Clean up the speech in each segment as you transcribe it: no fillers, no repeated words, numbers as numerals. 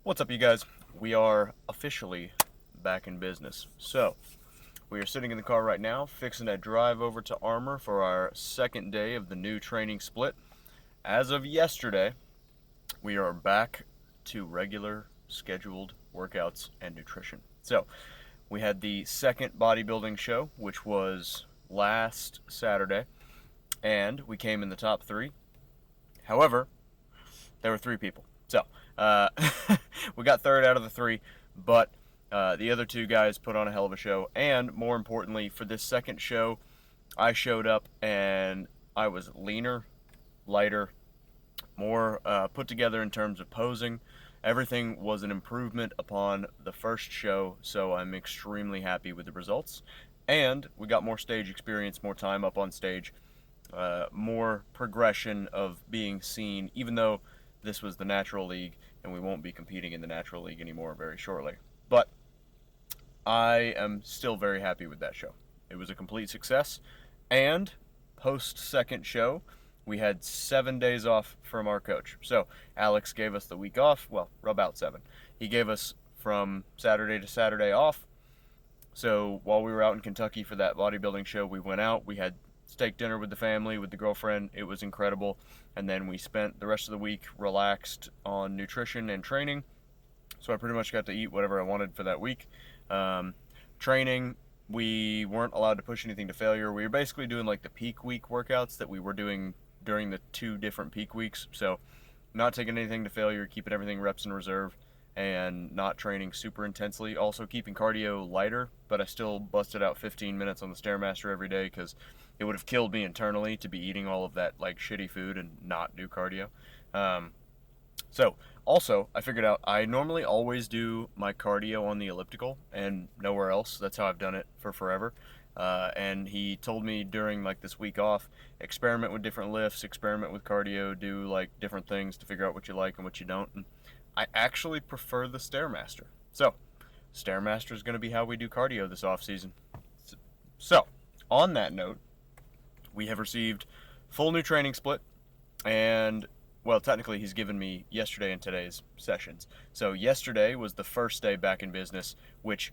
What's up, you guys? We are officially back in business. So, we are sitting in the car right now, fixing to drive over to Armour for our second day of the new training split. As of yesterday, we are back to regular scheduled workouts and nutrition. So, we had the second bodybuilding show, which was last Saturday, and we came in the top three. However, there were three people. So, uh, we got third out of the three, but the other two guys put on a hell of a show. And more importantly, for this second show, I showed up and I was leaner, lighter, more put together in terms of posing. Everything was an improvement upon the first show, so I'm extremely happy with the results. And we got more stage experience, more time up on stage, more progression of being seen, even though this was the Natural League and we won't be competing in the Natural League anymore very shortly. But I am still very happy with that show. It was a complete success. And post second show, we had 7 days off from our coach. So Alex gave us the week off. Well, about 7. He gave us from Saturday to Saturday off. So while we were out in Kentucky for that bodybuilding show, we went out. We had steak dinner with the family, with the girlfriend. It was incredible. And then we spent the rest of the week relaxed on nutrition and training. So I pretty much got to eat whatever I wanted for that week. Training, we weren't allowed to push anything to failure. We were basically doing like the peak week workouts that we were doing during the 2 different peak weeks. So not taking anything to failure, keeping everything reps in reserve, and not training super intensely. Also keeping cardio lighter, but I still busted out 15 minutes on the Stairmaster every day because it would have killed me internally to be eating all of that like shitty food and not do cardio. So also, I figured out I normally always do my cardio on the elliptical and nowhere else. That's how I've done it for forever. And he told me during like this week off, experiment with different lifts, experiment with cardio, do like different things to figure out what you like and what you don't. And I actually prefer the Stairmaster. So, Stairmaster is going to be how we do cardio this off season. So, on that note, we have received full new training split, and well, technically he's given me yesterday and today's sessions. So yesterday was the first day back in business, which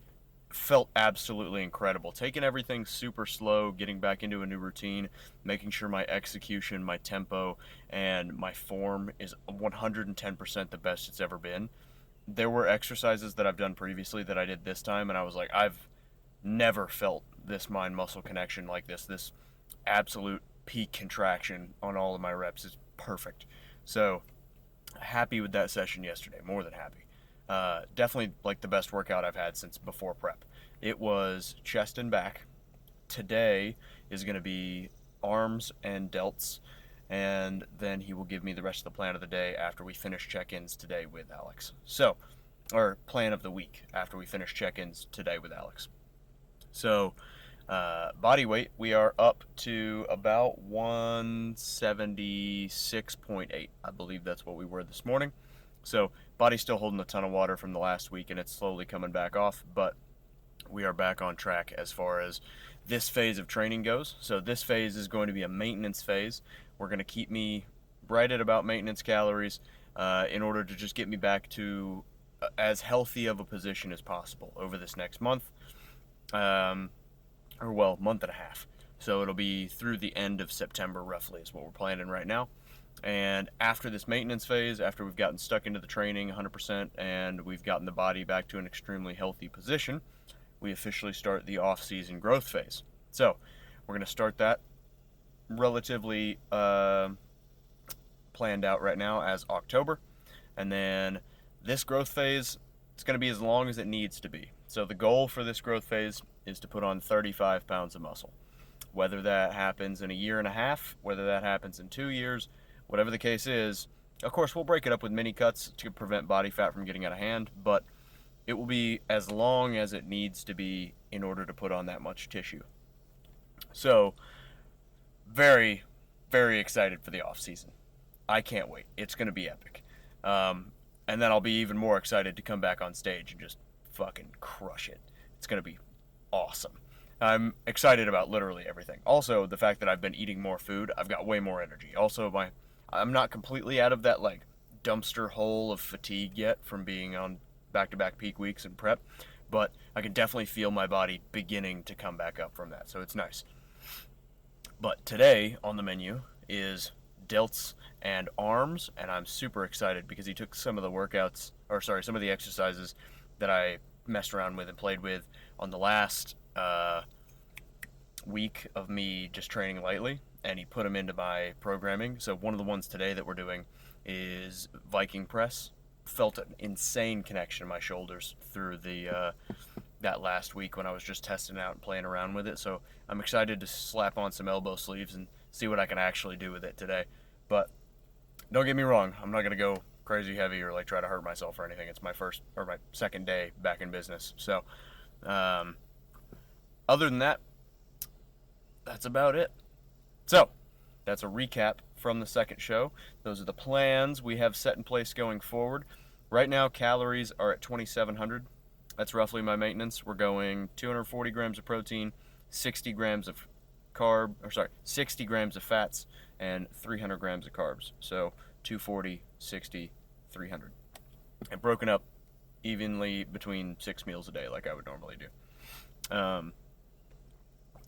felt absolutely incredible. Taking everything super slow, getting back into a new routine, making sure my execution, my tempo, and my form is 110% the best it's ever been. There were exercises that I've done previously that I did this time, and I was like, I've never felt this mind-muscle connection like this. This absolute peak contraction on all of my reps is perfect. So, happy with that session yesterday, more than happy. Definitely like the best workout I've had since before prep. It was chest and back. Today is going to be arms and delts, and then he will give me the rest of the plan of the day after we finish check-ins today with Alex. So, or plan of the week after we finish check-ins today with Alex. So, body weight, we are up to about 176.8. I believe that's what we were this morning. So, body's still holding a ton of water from the last week, and it's slowly coming back off, but we are back on track as far as this phase of training goes. So, this phase is going to be a maintenance phase. We're going to keep me right at about maintenance calories in order to just get me back to as healthy of a position as possible over this next month. Month and a half. So it'll be through the end of September roughly is what we're planning right now. And after this maintenance phase, after we've gotten stuck into the training 100% and we've gotten the body back to an extremely healthy position, we officially start the off-season growth phase. So we're going to start that relatively planned out right now as October. And then this growth phase, it's going to be as long as it needs to be. So the goal for this growth phase is to put on 35 pounds of muscle. Whether that happens in a year and a half, whether that happens in 2 years, whatever the case is, of course we'll break it up with mini cuts to prevent body fat from getting out of hand, but it will be as long as it needs to be in order to put on that much tissue. So, very, very excited for the off season. I can't wait. It's going to be epic. And then I'll be even more excited to come back on stage and just fucking crush it. It's going to be awesome. I'm excited about literally everything. Also, the fact that I've been eating more food, I've got way more energy. Also, I'm not completely out of that like dumpster hole of fatigue yet from being on back-to-back peak weeks in prep, but I can definitely feel my body beginning to come back up from that, so it's nice. But today on the menu is delts and arms, and I'm super excited because he took some of the exercises that I messed around with and played with on the last week of me just training lightly, and he put them into my programming. So one of the ones today that we're doing is Viking press. Felt an insane connection in my shoulders through the that last week when I was just testing out and playing around with it. So I'm excited to slap on some elbow sleeves and see what I can actually do with it today. But don't get me wrong, I'm not gonna go crazy heavy or like try to hurt myself or anything. It's my second day back in business. So other than that, that's about it. So that's a recap from the second show. Those are the plans we have set in place going forward. Right now, calories are at 2,700. That's roughly my maintenance. We're going 240 grams of protein, 60 grams of 60 grams of fats, and 300 grams of carbs. So 240, 60, 300. And broken up evenly between 6 meals a day like I would normally do.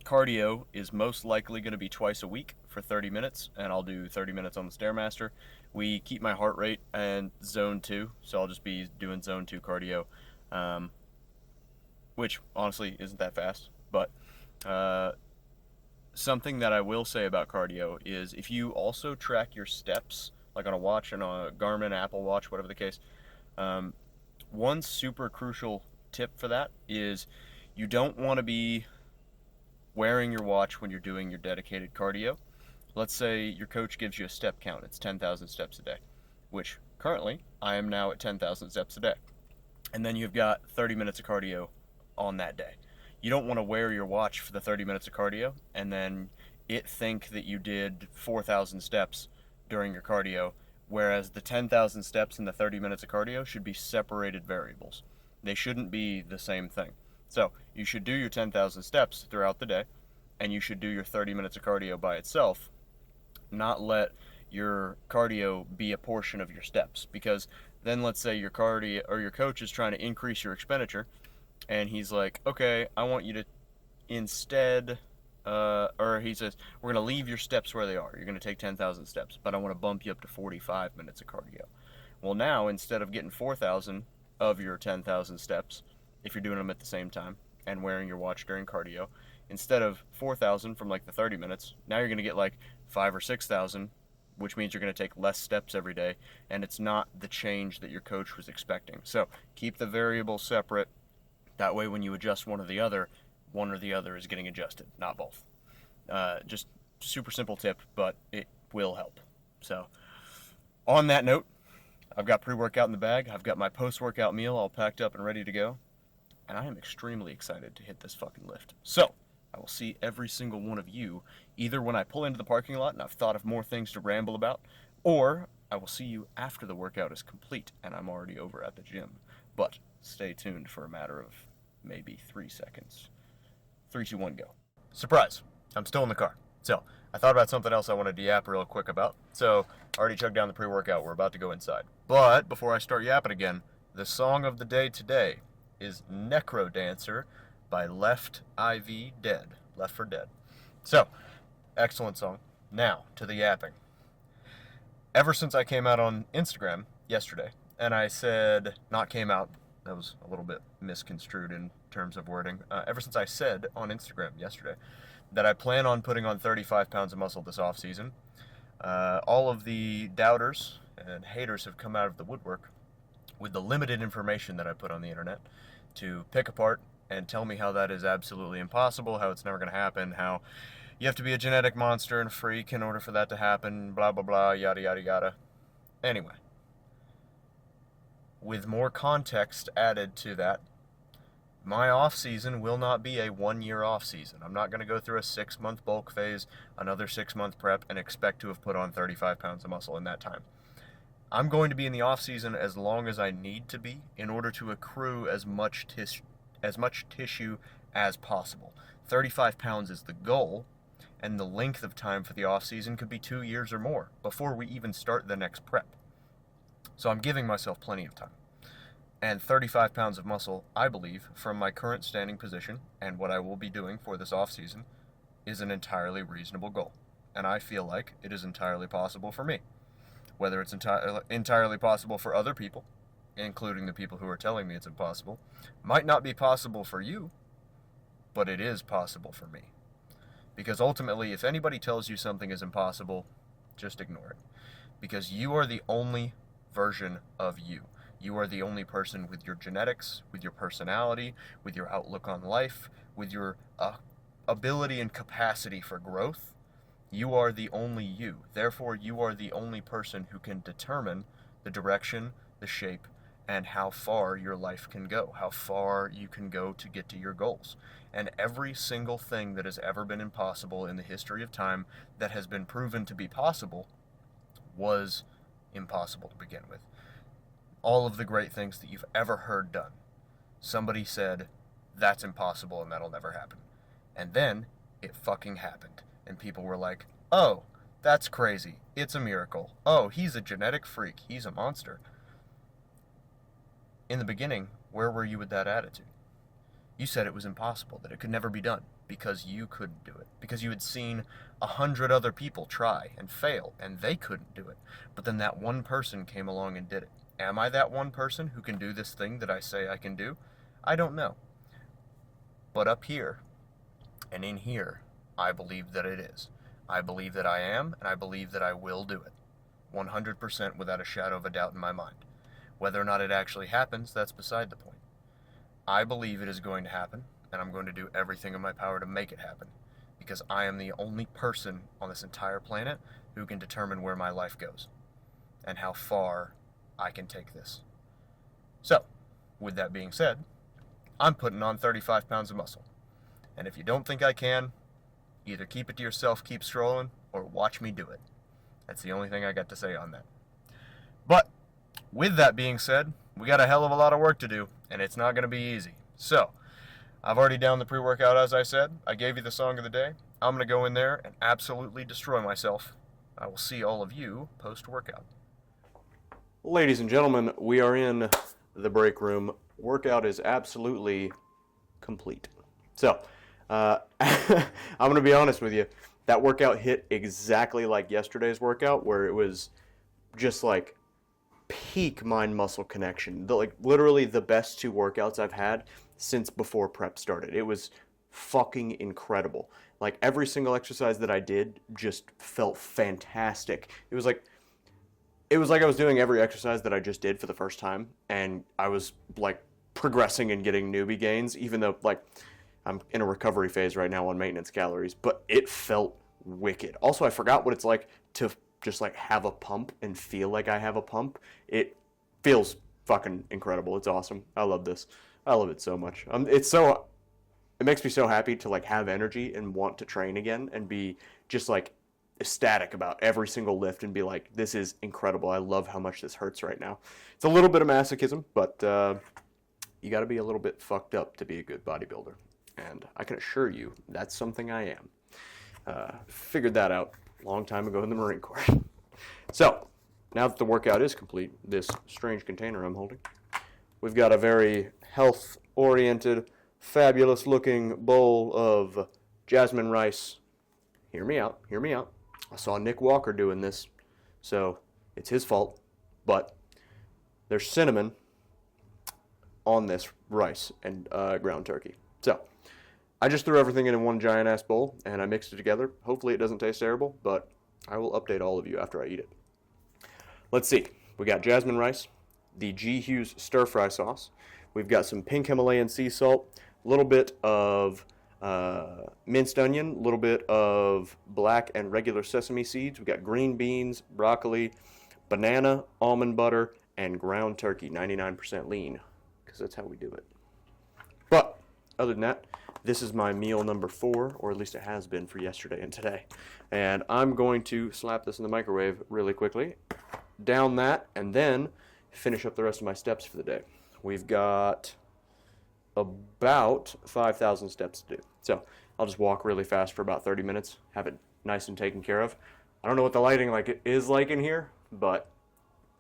Cardio is most likely going to be twice a week for 30 minutes, and I'll do 30 minutes on the Stairmaster. We keep my heart rate at zone 2, so I'll just be doing zone 2 cardio, which honestly isn't that fast. But something that I will say about cardio is if you also track your steps, like on a watch and on a Garmin, Apple Watch, whatever the case, one super crucial tip for that is you don't want to be wearing your watch when you're doing your dedicated cardio. Let's say your coach gives you a step count. It's 10,000 steps a day, which currently I am now at 10,000 steps a day. And then you've got 30 minutes of cardio on that day. You don't want to wear your watch for the 30 minutes of cardio and then it think that you did 4,000 steps during your cardio, whereas the 10,000 steps and the 30 minutes of cardio should be separated variables. They shouldn't be the same thing. So you should do your 10,000 steps throughout the day, and you should do your 30 minutes of cardio by itself, not let your cardio be a portion of your steps. Because then let's say your cardio or your coach is trying to increase your expenditure, and he's like, okay, I want you to instead, or he says, we're going to leave your steps where they are. You're going to take 10,000 steps, but I want to bump you up to 45 minutes of cardio. Well, now instead of getting 4,000 of your 10,000 steps, if you're doing them at the same time and wearing your watch during cardio, instead of 4,000 from like the 30 minutes, now you're going to get like 5 or 6,000, which means you're going to take less steps every day, and it's not the change that your coach was expecting. So keep the variables separate. That way when you adjust one or the other is getting adjusted, not both. Just super simple tip, but it will help. So on that note, I've got pre-workout in the bag. I've got my post-workout meal all packed up and ready to go. And I am extremely excited to hit this fucking lift. So, I will see every single one of you either when I pull into the parking lot and I've thought of more things to ramble about, or I will see you after the workout is complete and I'm already over at the gym. But stay tuned for a matter of maybe 3 seconds. 3, 2, 1, go. Surprise! I'm still in the car. So, I thought about something else I wanted to yap real quick about. So, I already chugged down the pre-workout. We're about to go inside. But, before I start yapping again, the song of the day today is Necro Dancer by Left IV Dead. Left for Dead. So, excellent song. Now, to the yapping. Ever since I came out on Instagram yesterday, and I said, not came out, that was a little bit misconstrued in terms of wording. Ever since I said on Instagram yesterday that I plan on putting on 35 pounds of muscle this off season, all of the doubters and haters have come out of the woodwork with the limited information that I put on the internet to pick apart and tell me how that is absolutely impossible, how it's never going to happen, how you have to be a genetic monster and a freak in order for that to happen, blah, blah, blah, yada, yada, yada. Anyway, with more context added to that, my off-season will not be a 1-year off-season. I'm not going to go through a 6-month bulk phase, another 6-month prep, and expect to have put on 35 pounds of muscle in that time. I'm going to be in the off-season as long as I need to be in order to accrue as much tissue as possible. 35 pounds is the goal, and the length of time for the off-season could be 2 years or more before we even start the next prep. So I'm giving myself plenty of time. And 35 pounds of muscle, I believe, from my current standing position and what I will be doing for this off season, is an entirely reasonable goal. And I feel like it is entirely possible for me. Whether it's entirely possible for other people, including the people who are telling me it's impossible, might not be possible for you, but it is possible for me. Because ultimately, if anybody tells you something is impossible, just ignore it. Because you are the only version of you. You are the only person with your genetics, with your personality, with your outlook on life, with your ability and capacity for growth. You are the only you. Therefore, you are the only person who can determine the direction, the shape, and how far your life can go, how far you can go to get to your goals. And every single thing that has ever been impossible in the history of time that has been proven to be possible was impossible to begin with. All of the great things that you've ever heard done, somebody said, that's impossible and that'll never happen. And then it fucking happened. And people were like, oh, that's crazy. It's a miracle. Oh, he's a genetic freak. He's a monster. In the beginning, where were you with that attitude? You said it was impossible, that it could never be done, because you couldn't do it. Because you had seen 100 other people try and fail, and they couldn't do it. But then that one person came along and did it. Am I that one person who can do this thing that I say I can do? I don't know. But up here, and in here, I believe that it is. I believe that I am, and I believe that I will do it. 100% without a shadow of a doubt in my mind. Whether or not it actually happens, that's beside the point. I believe it is going to happen, and I'm going to do everything in my power to make it happen, because I am the only person on this entire planet who can determine where my life goes, and how far I can take this. So, with that being said, I'm putting on 35 pounds of muscle. And if you don't think I can, either keep it to yourself, keep strolling, or watch me do it. That's the only thing I got to say on that. But, with that being said, we got a hell of a lot of work to do, and it's not going to be easy. So, I've already downed the pre-workout, as I said. I gave you the song of the day. I'm going to go in there and absolutely destroy myself. I will see all of you post-workout. Ladies and gentlemen, we are in the break room. Workout is absolutely complete. So, I'm going to be honest with you. That workout hit exactly like yesterday's workout, where it was just like peak mind-muscle connection. Literally the best two workouts I've had since before prep started. It was fucking incredible. Like, every single exercise that I did just felt fantastic. It was like I was doing every exercise that I just did for the first time, and I was like progressing and getting newbie gains, even though like I'm in a recovery phase right now on maintenance calories, but it felt wicked. Also, I forgot what it's like to just like have a pump and feel like I have a pump. It feels fucking incredible. It's awesome. I love this. I love it so much. It makes me so happy to like have energy and want to train again and be just like ecstatic about every single lift and be like, this is incredible. I love how much this hurts right now. It's a little bit of masochism, but you got to be a little bit fucked up to be a good bodybuilder. And I can assure you that's something I am. Figured that out a long time ago in the Marine Corps. So, now that the workout is complete, this strange container I'm holding, we've got a very health-oriented, fabulous-looking bowl of jasmine rice. Hear me out, hear me out. I saw Nick Walker doing this, so it's his fault, but there's cinnamon on this rice and ground turkey. So, I just threw everything in one giant-ass bowl, and I mixed it together. Hopefully it doesn't taste terrible, but I will update all of you after I eat it. Let's see. We got jasmine rice, the G. Hughes stir-fry sauce. We've got some pink Himalayan sea salt, a little bit of minced onion, a little bit of black and regular sesame seeds. We've got green beans, broccoli, banana, almond butter, and ground turkey, 99% lean, because that's how we do it. But other than that, this is my meal number 4, or at least it has been for yesterday and today. And I'm going to slap this in the microwave really quickly, down that, and then finish up the rest of my steps for the day. We've got about 5,000 steps to do. So I'll just walk really fast for about 30 minutes, have it nice and taken care of. I don't know what the lighting is like in here, but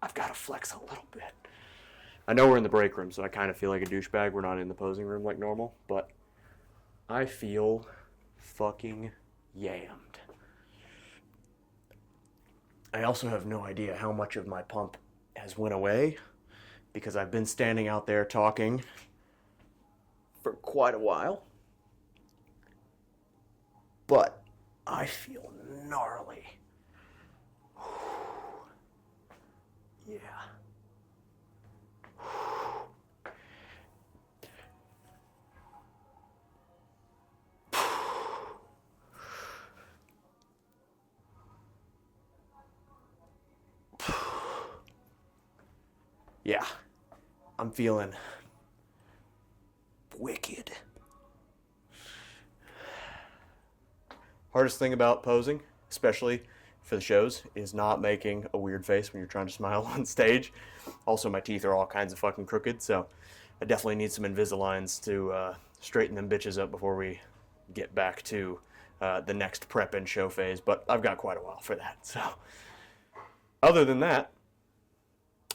I've got to flex a little bit. I know we're in the break room, so I kind of feel like a douchebag. We're not in the posing room like normal, but I feel fucking yammed. I also have no idea how much of my pump has went away because I've been standing out there talking for quite a while. But I feel gnarly. Yeah. Yeah, I'm feeling wicked. Hardest thing about posing, especially for the shows, is not making a weird face when you're trying to smile on stage. Also, my teeth are all kinds of fucking crooked, so I definitely need some Invisaligns to straighten them bitches up before we get back to the next prep and show phase, but I've got quite a while for that, so. Other than that,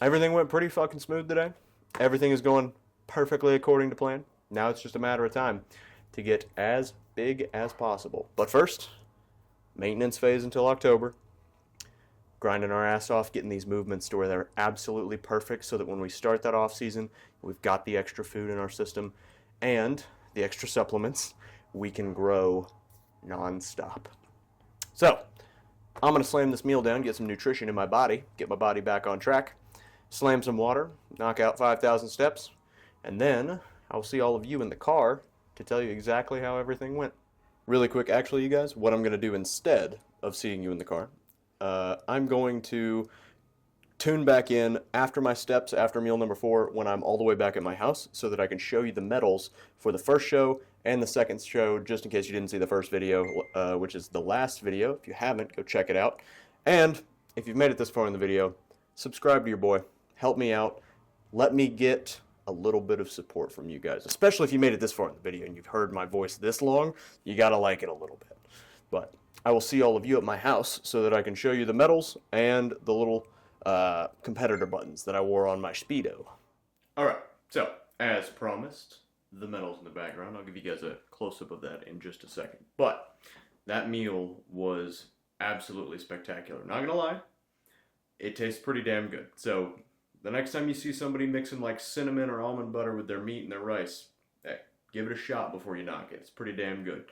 everything went pretty fucking smooth today. Everything is going perfectly according to plan. Now it's just a matter of time to get as big as possible. But first, maintenance phase until October. Grinding our ass off, getting these movements to where they're absolutely perfect so that when we start that off season, we've got the extra food in our system and the extra supplements. We can grow nonstop. So, I'm going to slam this meal down, get some nutrition in my body, get my body back on track, slam some water, knock out 5,000 steps, and then I'll see all of you in the car to tell you exactly how everything went. Really quick, actually, you guys, what I'm going to do instead of seeing you in the car, I'm going to tune back in after my steps, after meal number 4, when I'm all the way back at my house, so that I can show you the medals for the first show and the second show, just in case you didn't see the first video, which is the last video. If you haven't, go check it out. And if you've made it this far in the video, subscribe to your boy. Help me out. Let me get a little bit of support from you guys, especially if you made it this far in the video and you've heard my voice this long. You gotta like it a little bit. But I will see all of you at my house so that I can show you the medals and the little competitor buttons that I wore on my Speedo. Alright, so as promised, the medals in the background. I'll give you guys a close-up of that in just a second. But that meal was absolutely spectacular. Not gonna lie, it tastes pretty damn good. So the next time you see somebody mixing like cinnamon or almond butter with their meat and their rice, hey, give it a shot before you knock it. It's pretty damn good.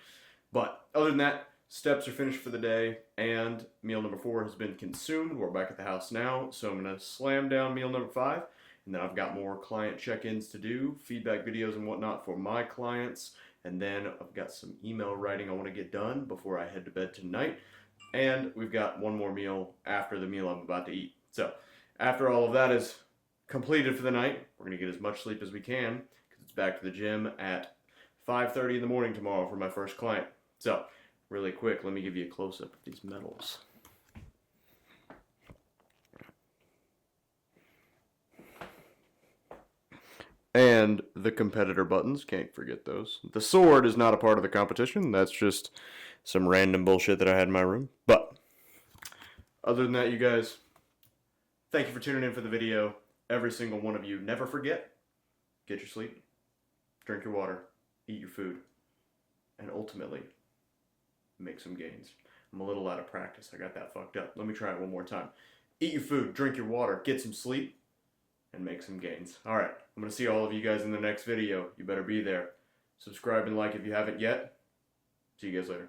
But other than that, steps are finished for the day, and meal number 4 has been consumed. We're back at the house now, so I'm going to slam down meal number 5, and then I've got more client check-ins to do, feedback videos and whatnot for my clients, and then I've got some email writing I want to get done before I head to bed tonight, and we've got one more meal after the meal I'm about to eat. So after all of that is completed for the night, we're going to get as much sleep as we can, because it's back to the gym at 5:30 in the morning tomorrow for my first client. So really quick, let me give you a close-up of these medals. And the competitor buttons, can't forget those. The sword is not a part of the competition, that's just some random bullshit that I had in my room. But other than that, you guys, thank you for tuning in for the video. Every single one of you, never forget, get your sleep, drink your water, eat your food, and ultimately, make some gains. I'm a little out of practice. I got that fucked up. Let me try it one more time. Eat your food, drink your water, get some sleep, and make some gains. Alright, I'm going to see all of you guys in the next video. You better be there. Subscribe and like if you haven't yet. See you guys later.